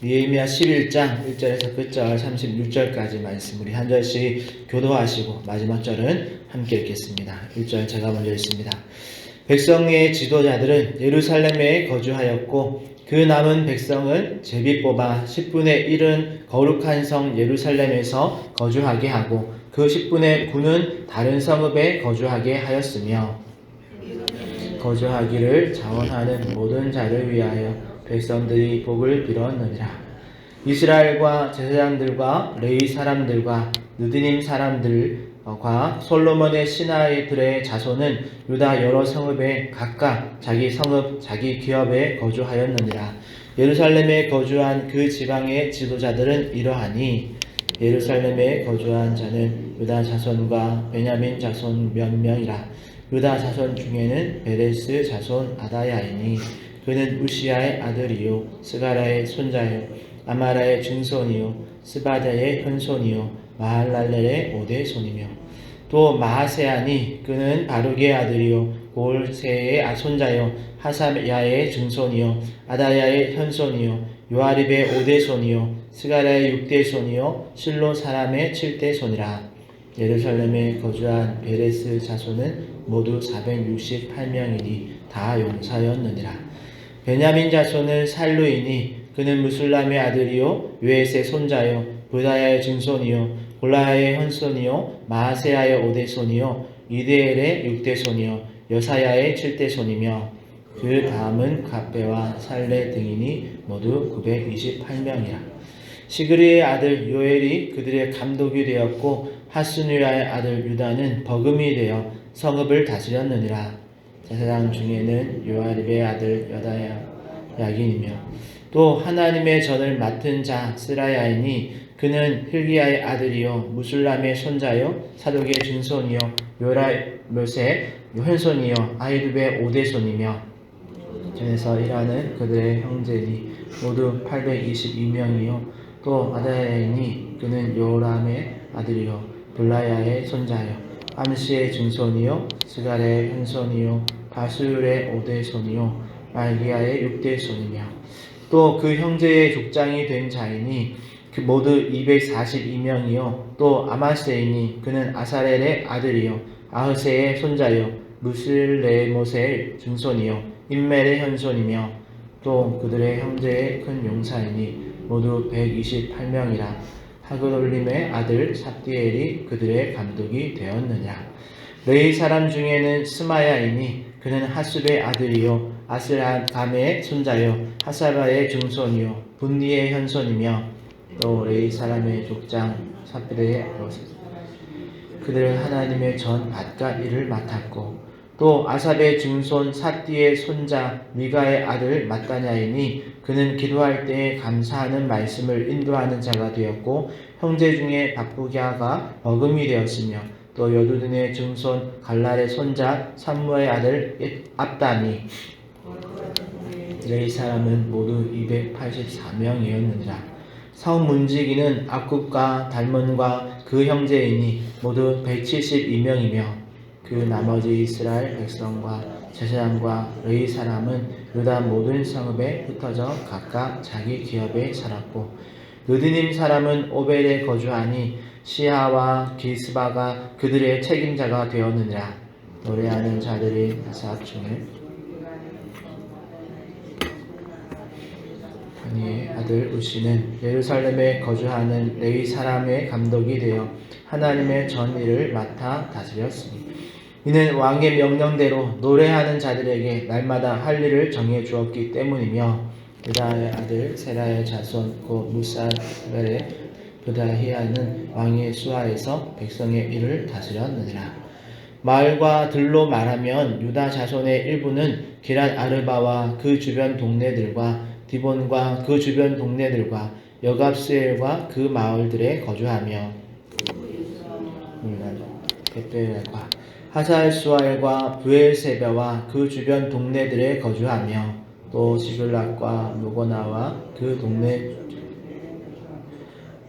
예레미야 11장 1절에서 끝절 36절까지 말씀 우리 한 절씩 교도하시고 마지막 절은 함께 읽겠습니다. 1절 제가 먼저 읽습니다. 백성의 지도자들은 예루살렘에 거주하였고 그 남은 백성은 제비 뽑아 10분의 1은 거룩한 성 예루살렘에서 거주하게 하고 그 10분의 9는 다른 성읍에 거주하게 하였으며 거주하기를 자원하는 모든 자를 위하여 백성들이 복을 빌었느니라. 이스라엘과 제사장들과 레위 사람들과 느디님 사람들과 솔로몬의 신하들의 자손은 유다 여러 성읍에 각각 자기 성읍 자기 기업에 거주하였느니라. 예루살렘에 거주한 그 지방의 지도자들은 이러하니 예루살렘에 거주한 자는 유다 자손과 베냐민 자손 몇 명이라. 유다 자손 중에는 베레스 자손 아다야이니 그는 우시아의 아들이요 스가라의 손자요 아마라의 증손이요 스바다의 현손이요 마할랄렐의 오대손이며 또 마하세아니 그는 바룩의 아들이요 골세의 손자요 하사야의 증손이요 아다야의 현손이요 요아립의 오대손이요 스가라의 육대손이요 실로 사람의 칠대손이라. 예루살렘에 거주한 베레스 자손은 모두 468명이니 다 용사였느니라. 베냐민 자손은 살루이니 그는 무술람의 아들이요 요에스의 손자요 부다야의 증손이요 골라야의 현손이요 마하세야의 오대손이요 이드엘의 육대손이요 여사야의 칠대손이며 그 다음은 갑배와 살레 등이니 모두 928명이라. 시그리의 아들 요엘이 그들의 감독이 되었고 하스누라의 아들 유다는 버금이 되어 성읍을 다스렸느니라. 제사장 중에는 요아립의 아들 여다야 야긴이며 또 하나님의 전을 맡은 자 스라야이니 그는 hil기야의 아들이요 무술람의 손자요 사독의 증손이요 요라못의 현손이요 아히두베의 오대손이며 전에서 일하는 그들의 형제니 모두 822명이요 또 아다야이니 그는 요람의 아들이요 블라야의 손자요 암시의 증손이요 스갈의 현손이요 바술의 오대손이요 말기야의 육대손이며 또 그 형제의 족장이 된 자이니 그 모두 242명이요 또 아마세이니 그는 아사렐의 아들이요 아흐세의 손자요 무슬레못의 증손이요 임멜의 현손이며 또 그들의 형제의 큰 용사이니 모두 128명이라. 하그돌림의 아들 삽디엘이 그들의 감독이 되었느냐. 레위 사람 중에는 스마야이니 그는 하숲의 아들이요 아스라감의 손자요 하사바의 증손이요 분니의 현손이며 또 레위 사람의 족장 사피르의 그들은 하나님의 전 밭과 일을 맡았고 또 아삽의 증손 삿디의 손자 미가의 아들 마따냐이니 그는 기도할 때에 감사하는 말씀을 인도하는 자가 되었고 형제 중에 박부갸가 버금이 되었으며 또 여두둔의 증손 갈랄의 손자 삼무의 아들 압다니 레위 사람은 모두 284명이었느니라. 성 문지기는 악굽과 달몬과 그 형제이니 모두 172명이며 그 나머지 이스라엘 백성과 제사장과 레위 사람은 유다 모든 성읍에 흩어져 각각 자기 기업에 살았고 느디님 사람은 오벨에 거주하니 시하와 기스바가 그들의 책임자가 되었느니라. 노래하는 자들이 아삽 중에 바니의 아들 우시는 예루살렘에 거주하는 레위 사람의 감독이 되어 하나님의 전 일을 맡아 다스렸으니 이는 왕의 명령대로 노래하는 자들에게 날마다 할 일을 정해 주었기 때문이며 유다의 아들 세라의 자손 곧 무사벨의 부다히야는 왕의 수하에서 백성의 일을 다스렸느니라. 마을과 들로 말하면 유다 자손의 일부는 기랏 아르바와 그 주변 동네들과 디본과 그 주변 동네들과 여갑스엘과 그 마을들에 거주하며 베델과 하살수알과 부엘세베와 그 주변 동네들에 거주하며 또 시글락과 무고나와 그 동네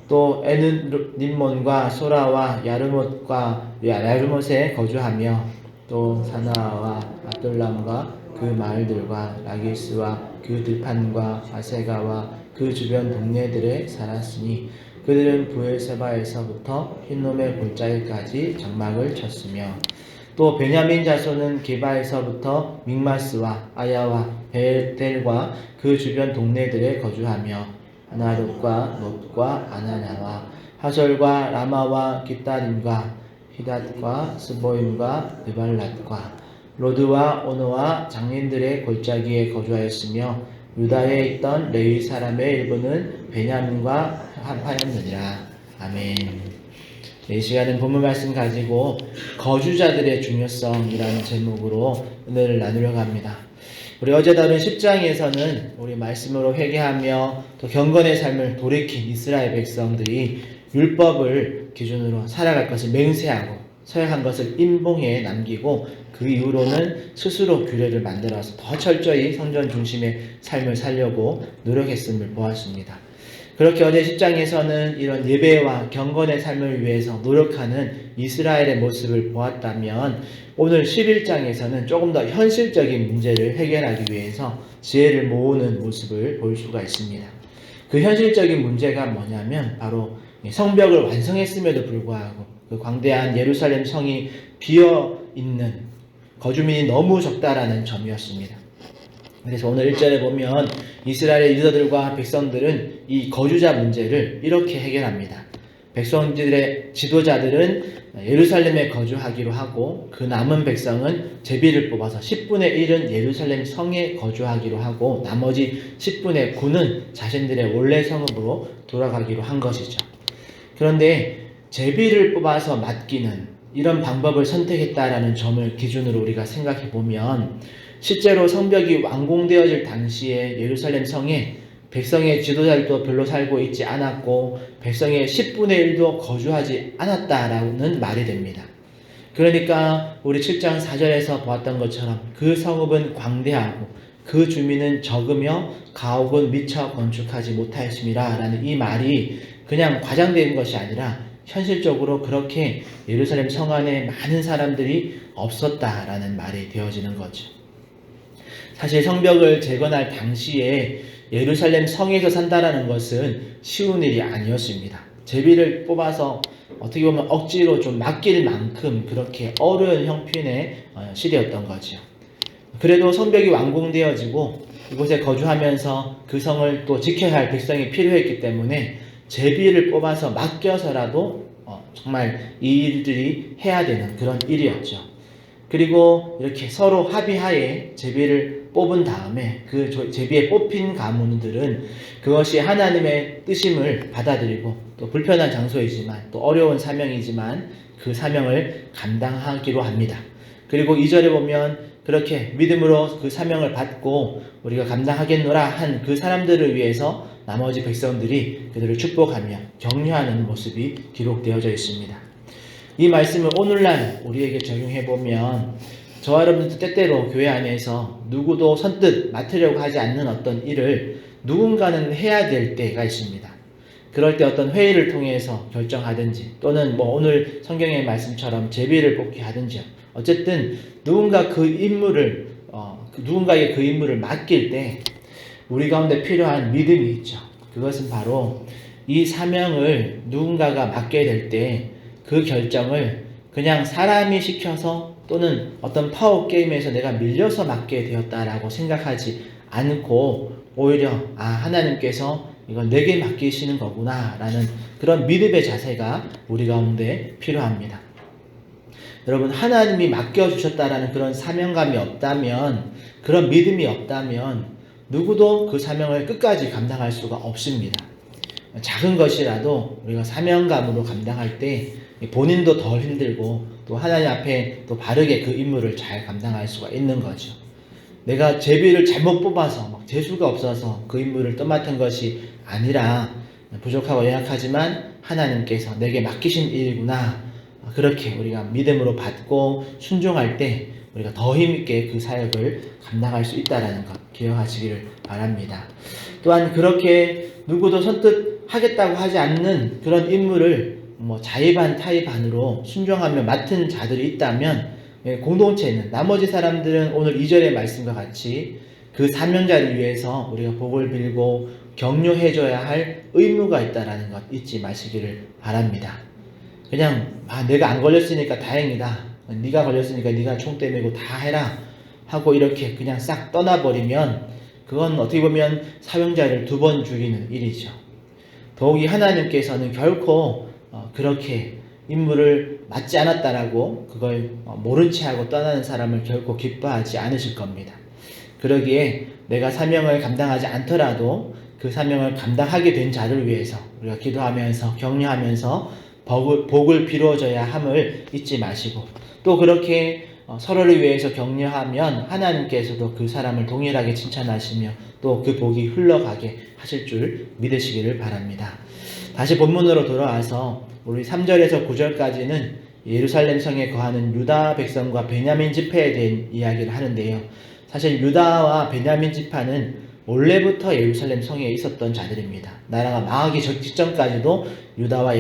또 에는림몬과 소라와 야르못에 거주하며 또 사나와 아둘람과 그 마을들과 라기스와 그 들판과 아세가와 그 주변 동네들에 살았으니 그들은 부엘세바에서부터 흰놈의 골짜기까지 장막을 쳤으며 또 베냐민 자손은 게바에서부터 믹마스와 아야와 베델과 그 주변 동네들에 거주하며 아나롯과 롯과 아나냐와 하솔과 라마와 깃다림과 히닷과 스보임과 느발랏과 로드와 오노와 장인들의 골짜기에 거주하였으며 유다에 있던 레위 사람의 일부는 베냐민과 합하였느니라. 아멘. 이 시간은 본문 말씀 가지고 거주자들의 중요성이라는 제목으로 은혜를 나누려고 합니다. 우리 어제 다룬 10장에서는 우리 말씀으로 회개하며 또 경건의 삶을 돌이킨 이스라엘 백성들이 율법을 기준으로 살아갈 것을 맹세하고 서약한 것을 인봉해 남기고 그 이후로는 스스로 규례를 만들어서 더 철저히 성전 중심의 삶을 살려고 노력했음을 보았습니다. 그렇게 어제 10장에서는 이런 예배와 경건의 삶을 위해서 노력하는 이스라엘의 모습을 보았다면 오늘 11장에서는 조금 더 현실적인 문제를 해결하기 위해서 지혜를 모으는 모습을 볼 수가 있습니다. 그 현실적인 문제가 뭐냐면 바로 성벽을 완성했음에도 불구하고 그 광대한 예루살렘 성이 비어있는 거주민이 너무 적다라는 점이었습니다. 그래서 오늘 1절에 보면 이스라엘의 리더들과 백성들은 이 거주자 문제를 이렇게 해결합니다. 백성들의 지도자들은 예루살렘에 거주하기로 하고 그 남은 백성은 제비를 뽑아서 10분의 1은 예루살렘 성에 거주하기로 하고 나머지 10분의 9는 자신들의 원래 성읍으로 돌아가기로 한 것이죠. 그런데 제비를 뽑아서 맡기는 이런 방법을 선택했다라는 점을 기준으로 우리가 생각해 보면 실제로 성벽이 완공되어질 당시에 예루살렘 성에 백성의 지도자들도 별로 살고 있지 않았고 백성의 10분의 1도 거주하지 않았다라는 말이 됩니다. 그러니까 우리 7장 4절에서 보았던 것처럼 그 성읍은 광대하고 그 주민은 적으며 가옥은 미처 건축하지 못하였음이라 라는 이 말이 그냥 과장된 것이 아니라 현실적으로 그렇게 예루살렘 성 안에 많은 사람들이 없었다라는 말이 되어지는 거죠. 사실 성벽을 재건할 당시에 예루살렘 성에서 산다라는 것은 쉬운 일이 아니었습니다. 제비를 뽑아서 어떻게 보면 억지로 좀 맡길 만큼 그렇게 어려운 형편의 시대였던 거죠. 그래도 성벽이 완공되어지고 이곳에 거주하면서 그 성을 또 지켜야 할 백성이 필요했기 때문에 제비를 뽑아서 맡겨서라도 정말 이 일들이 해야 되는 그런 일이었죠. 그리고 이렇게 서로 합의하에 제비를 뽑은 다음에 그 제비에 뽑힌 가문들은 그것이 하나님의 뜻임을 받아들이고 또 불편한 장소이지만 또 어려운 사명이지만 그 사명을 감당하기로 합니다. 그리고 2절에 보면 그렇게 믿음으로 그 사명을 받고 우리가 감당하겠노라 한 그 사람들을 위해서 나머지 백성들이 그들을 축복하며 격려하는 모습이 기록되어져 있습니다. 이 말씀을 오늘날 우리에게 적용해보면 저와 여러분들도 때때로 교회 안에서 누구도 선뜻 맡으려고 하지 않는 어떤 일을 누군가는 해야 될 때가 있습니다. 그럴 때 어떤 회의를 통해서 결정하든지 또는 오늘 성경의 말씀처럼 제비를 뽑기 하든지 어쨌든 누군가에게 그 임무를 맡길 때 우리 가운데 필요한 믿음이 있죠. 그것은 바로 이 사명을 누군가가 맡게 될 때 그 결정을 그냥 사람이 시켜서 또는 어떤 파워게임에서 내가 밀려서 맡게 되었다라고 생각하지 않고 오히려 하나님께서 이건 내게 맡기시는 거구나 라는 그런 믿음의 자세가 우리 가운데 필요합니다. 여러분, 하나님이 맡겨주셨다라는 그런 사명감이 없다면, 그런 믿음이 없다면 누구도 그 사명을 끝까지 감당할 수가 없습니다. 작은 것이라도 우리가 사명감으로 감당할 때 본인도 덜 힘들고 또 하나님 앞에 또 바르게 그 임무를 잘 감당할 수가 있는 거죠. 내가 제비를 잘못 뽑아서 재수가 없어서 그 임무를 떠맡은 것이 아니라 부족하고 연약하지만 하나님께서 내게 맡기신 일이구나. 그렇게 우리가 믿음으로 받고 순종할 때 우리가 더 힘있게 그 사역을 감당할 수 있다는 것 기억하시기를 바랍니다. 또한 그렇게 누구도 선뜻 하겠다고 하지 않는 그런 임무를 자의반 타의반으로 순종하며 맡은 자들이 있다면 공동체는 나머지 사람들은 오늘 2절의 말씀과 같이 그 사명자를 위해서 우리가 복을 빌고 격려해줘야 할 의무가 있다는 것 잊지 마시기를 바랍니다. 그냥 내가 안 걸렸으니까 다행이다. 네가 걸렸으니까 네가 총대 메고 다 해라 하고 이렇게 그냥 싹 떠나버리면 그건 어떻게 보면 사명자를 2번 죽이는 일이죠. 더욱이 하나님께서는 결코 그렇게 임무를 맡지 않았다라고 그걸 모른 채 하고 떠나는 사람을 결코 기뻐하지 않으실 겁니다. 그러기에 내가 사명을 감당하지 않더라도 그 사명을 감당하게 된 자를 위해서 우리가 기도하면서 격려하면서 복을 빌어줘야 함을 잊지 마시고, 또 그렇게 서로를 위해서 격려하면 하나님께서도 그 사람을 동일하게 칭찬하시며 또 그 복이 흘러가게 하실 줄 믿으시기를 바랍니다. 다시 본문으로 돌아와서 우리 3절에서 9절까지는 예루살렘 성에 거하는 유다 백성과 베냐민 지파에 대한 이야기를 하는데요. 사실 유다와 베냐민 지파는 원래부터 예루살렘 성에 있었던 자들입니다. 나라가 망하기 직전까지도 유다와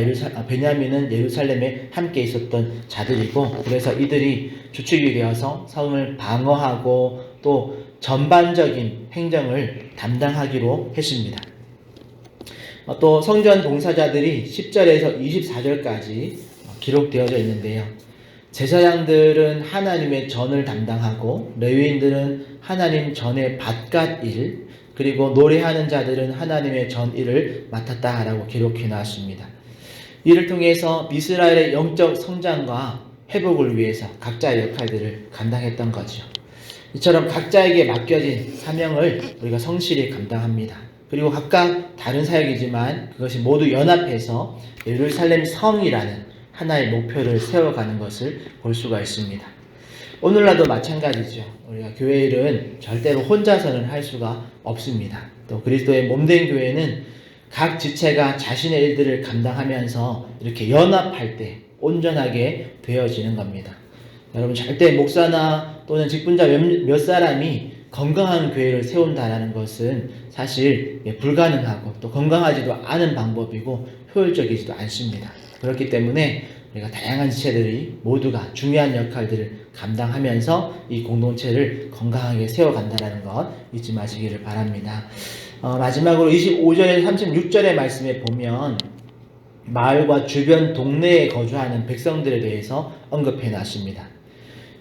베냐민은 예루살렘에 함께 있었던 자들이고, 그래서 이들이 주축이 되어서 성을 방어하고 또 전반적인 행정을 담당하기로 했습니다. 또 성전 봉사자들이 10절에서 24절까지 기록되어져 있는데요. 제사장들은 하나님의 전을 담당하고 레위인들은 하나님 전의 밭갓 일, 그리고 노래하는 자들은 하나님의 전 일을 맡았다라고 기록해 놨습니다. 이를 통해서 이스라엘의 영적 성장과 회복을 위해서 각자의 역할들을 감당했던 거죠. 이처럼 각자에게 맡겨진 사명을 우리가 성실히 감당합니다. 그리고 각각 다른 사역이지만 그것이 모두 연합해서 예루살렘 성이라는 하나의 목표를 세워가는 것을 볼 수가 있습니다. 오늘날도 마찬가지죠. 우리가 교회 일은 절대로 혼자서는 할 수가 없습니다. 또 그리스도의 몸된 교회는 각 지체가 자신의 일들을 감당하면서 이렇게 연합할 때 온전하게 되어지는 겁니다. 여러분, 절대 목사나 또는 직분자 몇 사람이 건강한 교회를 세운다는 것은 사실 불가능하고 또 건강하지도 않은 방법이고 효율적이지도 않습니다. 그렇기 때문에 우리가 다양한 지체들이 모두가 중요한 역할들을 감당하면서 이 공동체를 건강하게 세워간다는 것 잊지 마시기를 바랍니다. 마지막으로 25절에서 36절의 말씀에 보면 마을과 주변 동네에 거주하는 백성들에 대해서 언급해 놨습니다.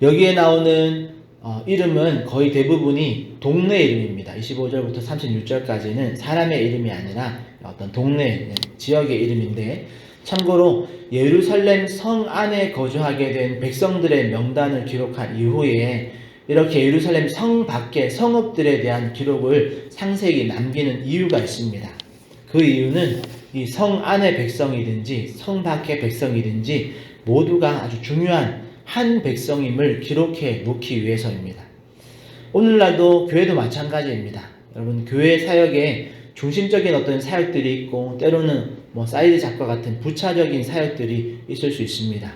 여기에 나오는 이름은 거의 대부분이 동네 이름입니다. 25절부터 36절까지는 사람의 이름이 아니라 어떤 동네, 지역의 이름인데, 참고로 예루살렘 성 안에 거주하게 된 백성들의 명단을 기록한 이후에 이렇게 예루살렘 성 밖의 성읍들에 대한 기록을 상세히 남기는 이유가 있습니다. 그 이유는 이 성 안의 백성이든지 성 밖의 백성이든지 모두가 아주 중요한 한 백성임을 기록해 놓기 위해서입니다. 오늘날도 교회도 마찬가지입니다. 여러분, 교회 사역에 중심적인 어떤 사역들이 있고 때로는 사이드 작과 같은 부차적인 사역들이 있을 수 있습니다.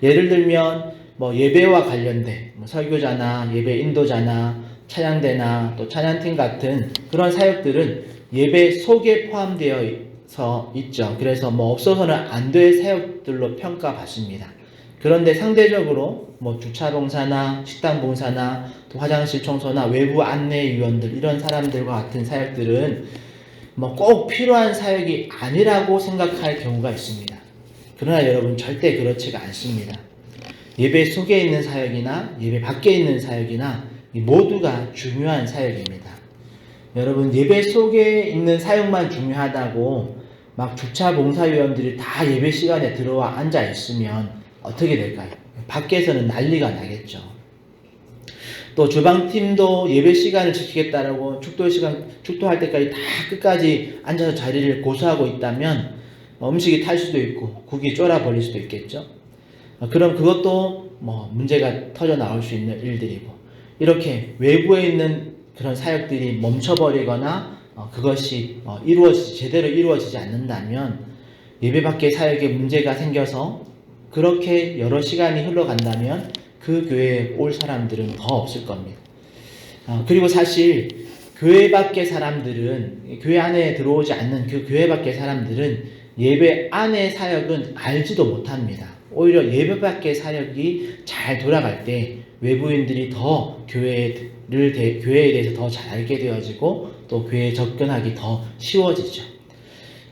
예를 들면 예배와 관련된 설교자나 예배 인도자나 찬양대나 또 찬양팀 같은 그런 사역들은 예배 속에 포함되어서 있죠. 그래서 없어서는 안 될 사역들로 평가받습니다. 그런데 상대적으로 주차봉사나 식당봉사나 또 화장실 청소나 외부 안내위원들, 이런 사람들과 같은 사역들은 꼭 필요한 사역이 아니라고 생각할 경우가 있습니다. 그러나 여러분, 절대 그렇지가 않습니다. 예배 속에 있는 사역이나 예배 밖에 있는 사역이나 모두가 중요한 사역입니다. 여러분, 예배 속에 있는 사역만 중요하다고 막 주차 봉사위원들이 다 예배 시간에 들어와 앉아 있으면 어떻게 될까요? 밖에서는 난리가 나겠죠. 또 주방팀도 예배 시간을 지키겠다라고 축도할 때까지 다 끝까지 앉아서 자리를 고수하고 있다면 음식이 탈 수도 있고 국이 쫄아 버릴 수도 있겠죠. 그럼 그것도 문제가 터져 나올 수 있는 일들이고, 이렇게 외부에 있는 그런 사역들이 멈춰버리거나 그것이 제대로 이루어지지 않는다면 예배 밖의 사역에 문제가 생겨서 그렇게 여러 시간이 흘러간다면 그 교회에 올 사람들은 더 없을 겁니다. 그리고 사실 교회 밖의 사람들은, 교회 안에 들어오지 않는 그 교회 밖의 사람들은 예배 안의 사역은 알지도 못합니다. 오히려 예배 밖의 사역이 잘 돌아갈 때 외부인들이 더 교회에 대해서 더 잘 알게 되어지고 또 교회에 접근하기 더 쉬워지죠.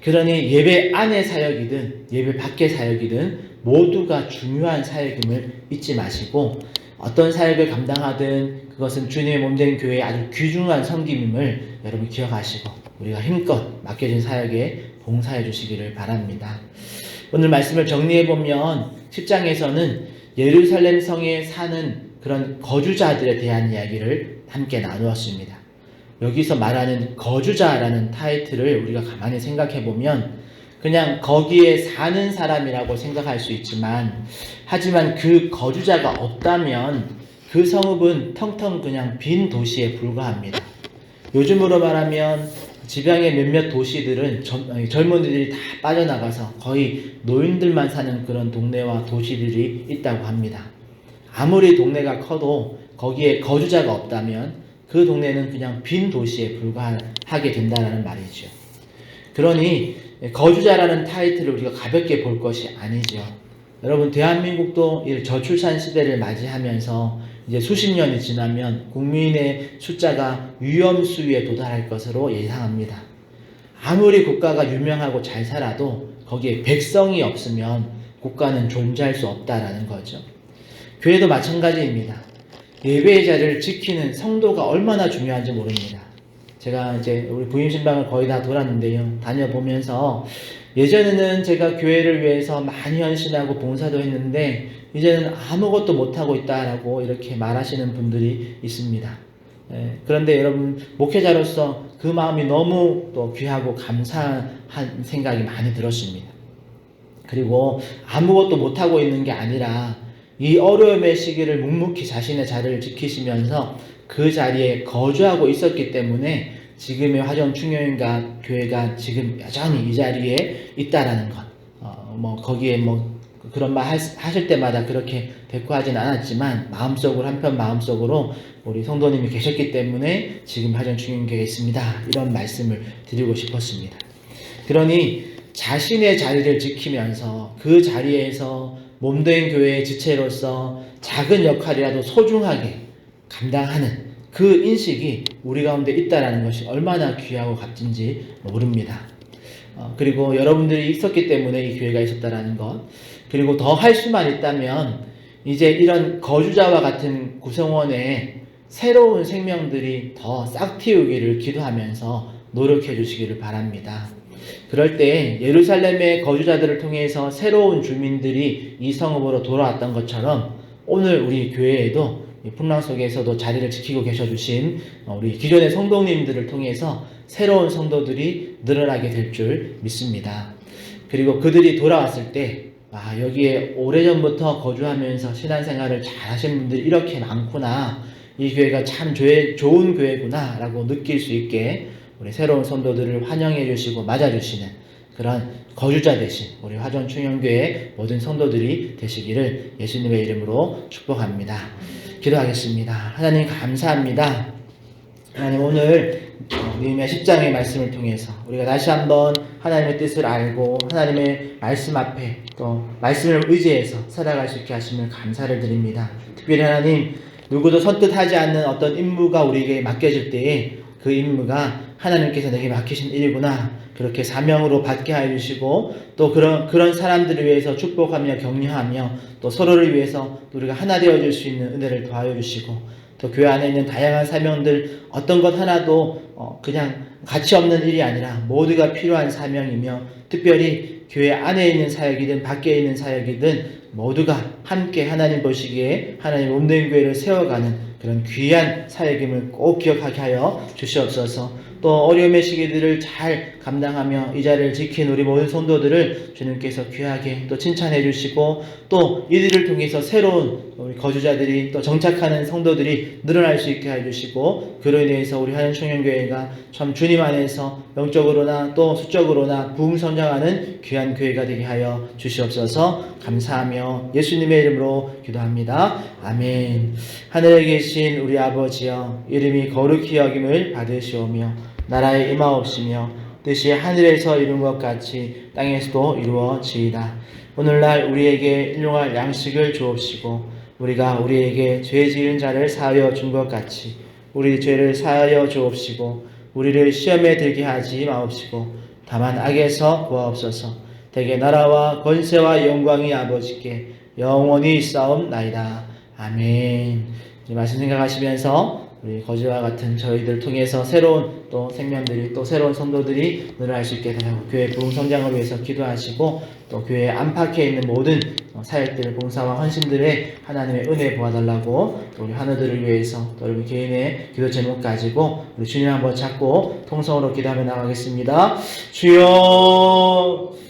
그러니 예배 안의 사역이든 예배 밖의 사역이든 모두가 중요한 사역임을 잊지 마시고 어떤 사역을 감당하든 그것은 주님의 몸된 교회의 아주 귀중한 섬김임을 여러분 기억하시고 우리가 힘껏 맡겨진 사역에 봉사해 주시기를 바랍니다. 오늘 말씀을 정리해보면 10장에서는 예루살렘 성에 사는 그런 거주자들에 대한 이야기를 함께 나누었습니다. 여기서 말하는 거주자라는 타이틀을 우리가 가만히 생각해보면 그냥 거기에 사는 사람이라고 생각할 수 있지만 하지만 그 거주자가 없다면 그 성읍은 텅텅 그냥 빈 도시에 불과합니다. 요즘으로 말하면 지방의 몇몇 도시들은 젊은이들이 다 빠져나가서 거의 노인들만 사는 그런 동네와 도시들이 있다고 합니다. 아무리 동네가 커도 거기에 거주자가 없다면 그 동네는 그냥 빈 도시에 불과하게 된다는 말이죠. 그러니 거주자라는 타이틀을 우리가 가볍게 볼 것이 아니죠. 여러분, 대한민국도 이 저출산 시대를 맞이하면서 이제 수십 년이 지나면 국민의 숫자가 위험 수위에 도달할 것으로 예상합니다. 아무리 국가가 유명하고 잘 살아도 거기에 백성이 없으면 국가는 존재할 수 없다라는 거죠. 교회도 마찬가지입니다. 예배의 자리를 지키는 성도가 얼마나 중요한지 모릅니다. 제가 이제 우리 부임신방을 거의 다 돌았는데요. 다녀보면서 예전에는 제가 교회를 위해서 많이 헌신하고 봉사도 했는데 이제는 아무것도 못하고 있다라고 이렇게 말하시는 분들이 있습니다. 그런데 여러분, 목회자로서 그 마음이 너무 또 귀하고 감사한 생각이 많이 들었습니다. 그리고 아무것도 못하고 있는 게 아니라 이 어려움의 시기를 묵묵히 자신의 자리를 지키시면서 그 자리에 거주하고 있었기 때문에 지금의 화정충영인가 교회가 지금 여전히 이 자리에 있다라는 것. 거기에 그런 말 하실 때마다 그렇게 대꾸하지는 않았지만 한편 마음속으로 우리 성도님이 계셨기 때문에 지금 화정충영교회에 있습니다. 이런 말씀을 드리고 싶었습니다. 그러니 자신의 자리를 지키면서 그 자리에서 몸된 교회의 지체로서 작은 역할이라도 소중하게 감당하는 그 인식이 우리 가운데 있다는 것이 얼마나 귀하고 값진지 모릅니다. 그리고 여러분들이 있었기 때문에 이 교회가 있었다는 것, 그리고 더 할 수만 있다면 이제 이런 거주자와 같은 구성원의 새로운 생명들이 더 싹틔우기를 기도하면서 노력해 주시기를 바랍니다. 그럴 때 예루살렘의 거주자들을 통해서 새로운 주민들이 이 성읍으로 돌아왔던 것처럼 오늘 우리 교회에도 풍랑 속에서도 자리를 지키고 계셔주신 우리 기존의 성도님들을 통해서 새로운 성도들이 늘어나게 될 줄 믿습니다. 그리고 그들이 돌아왔을 때 여기에 오래전부터 거주하면서 신앙생활을 잘 하신 분들이 이렇게 많구나, 이 교회가 참 좋은 교회구나 라고 느낄 수 있게 우리 새로운 성도들을 환영해 주시고 맞아주시는 그런 거주자 되신 우리 화정충영교회 모든 성도들이 되시기를 예수님의 이름으로 축복합니다. 기도하겠습니다. 하나님 감사합니다. 하나님, 오늘 니느미아 10장의 말씀을 통해서 우리가 다시 한번 하나님의 뜻을 알고 하나님의 말씀 앞에 또 말씀을 의지해서 살아갈 수 있게 하심을 감사를 드립니다. 특별히 하나님, 누구도 선뜻하지 않는 어떤 임무가 우리에게 맡겨질 때에 그 임무가 하나님께서 내게 맡기신 일이구나, 그렇게 사명으로 받게 하여 주시고 또 그런 사람들을 위해서 축복하며 격려하며 또 서로를 위해서 우리가 하나 되어줄 수 있는 은혜를 더하여 주시고 또 교회 안에 있는 다양한 사명들 어떤 것 하나도 그냥 가치 없는 일이 아니라 모두가 필요한 사명이며 특별히 교회 안에 있는 사역이든 밖에 있는 사역이든 모두가 함께 하나님 보시기에 하나님 몸된 교회를 세워가는 그런 귀한 사역임을 꼭 기억하게 하여 주시옵소서. 또 어려움의 시기들을 잘 감당하며 이 자리를 지킨 우리 모든 성도들을 주님께서 귀하게 또 칭찬해 주시고 또 이들을 통해서 새로운 우리 거주자들이 또 정착하는 성도들이 늘어날 수 있게 해주시고 그로 인해서 우리 화정충영교회가 참 주님 안에서 영적으로나 또 수적으로나 부흥성장하는 귀한 교회가 되게 하여 주시옵소서. 감사하며 예수님의 이름으로 기도합니다. 아멘. 하늘에 계신 우리 아버지여, 이름이 거룩히 여김을 받으시오며 나라에 임하옵시며 뜻이 하늘에서 이룬 것 같이 땅에서도 이루어지이다. 오늘날 우리에게 일용할 양식을 주옵시고 우리가 우리에게 죄 지은 자를 사하여 준 것 같이 우리 죄를 사하여 주옵시고 우리를 시험에 들게 하지 마옵시고 다만 악에서 구하옵소서. 대개 나라와 권세와 영광이 아버지께 영원히 있사옵나이다. 아멘. 이 말씀 생각하시면서 우리 거지와 같은 저희들 통해서 새로운 또 생명들이 또 새로운 성도들이 늘어날 수 있게 되고 교회 부흥 성장을 위해서 기도하시고 또 교회 안팎에 있는 모든 사역들 봉사와 헌신들의 하나님의 은혜 보아달라고 또 우리 하나들을 위해서 또 여러분 개인의 기도 제목 가지고 우리 주님 한번 찾고 통성으로 기도하며 나가겠습니다. 주여